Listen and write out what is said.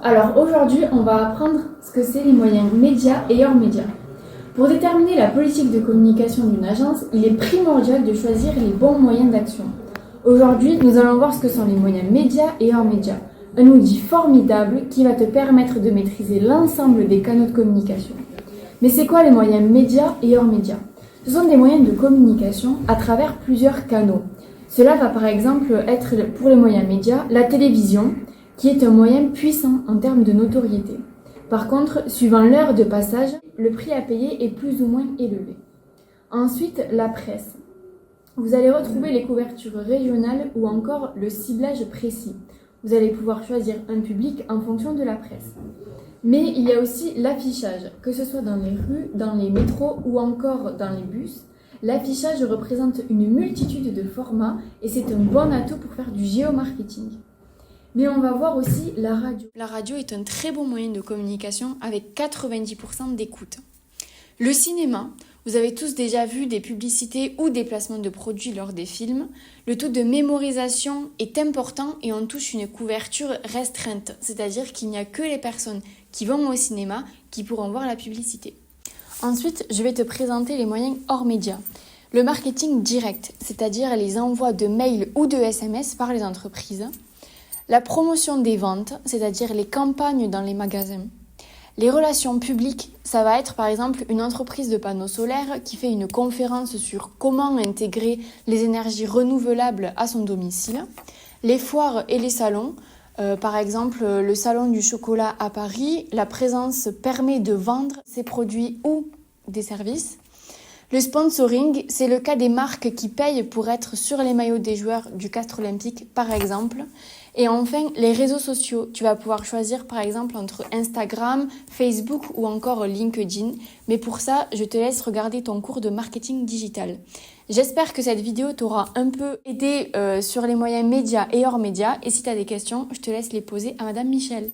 Alors aujourd'hui, on va apprendre ce que c'est les moyens médias et hors médias. Pour déterminer la politique de communication d'une agence, il est primordial de choisir les bons moyens d'action. Aujourd'hui, nous allons voir ce que sont les moyens médias et hors médias, un outil formidable qui va te permettre de maîtriser l'ensemble des canaux de communication. Mais c'est quoi les moyens médias et hors médias? Ce sont des moyens de communication à travers plusieurs canaux. Cela va par exemple être pour les moyens médias la télévision, qui est un moyen puissant en termes de notoriété. Par contre, suivant l'heure de passage, le prix à payer est plus ou moins élevé. Ensuite, la presse. Vous allez retrouver les couvertures régionales ou encore le ciblage précis. Vous allez pouvoir choisir un public en fonction de la presse. Mais il y a aussi l'affichage, que ce soit dans les rues, dans les métros ou encore dans les bus. L'affichage représente une multitude de formats et c'est un bon atout pour faire du géomarketing. Mais on va voir aussi la radio. La radio est un très bon moyen de communication avec 90% d'écoute. Le cinéma, vous avez tous déjà vu des publicités ou des placements de produits lors des films. Le taux de mémorisation est important et on touche une couverture restreinte, c'est-à-dire qu'il n'y a que les personnes qui vont au cinéma qui pourront voir la publicité. Ensuite, je vais te présenter les moyens hors médias. Le marketing direct, c'est-à-dire les envois de mails ou de SMS par les entreprises. La promotion des ventes, c'est-à-dire les campagnes dans les magasins. Les relations publiques, ça va être par exemple une entreprise de panneaux solaires qui fait une conférence sur comment intégrer les énergies renouvelables à son domicile. Les foires et les salons, par exemple le salon du chocolat à Paris, la présence permet de vendre ses produits ou des services. Le sponsoring, c'est le cas des marques qui payent pour être sur les maillots des joueurs du Castres Olympique, par exemple. Et enfin, les réseaux sociaux. Tu vas pouvoir choisir, par exemple, entre Instagram, Facebook ou encore LinkedIn. Mais pour ça, je te laisse regarder ton cours de marketing digital. J'espère que cette vidéo t'aura un peu aidé sur les moyens médias et hors médias. Et si tu as des questions, je te laisse les poser à Madame Michel.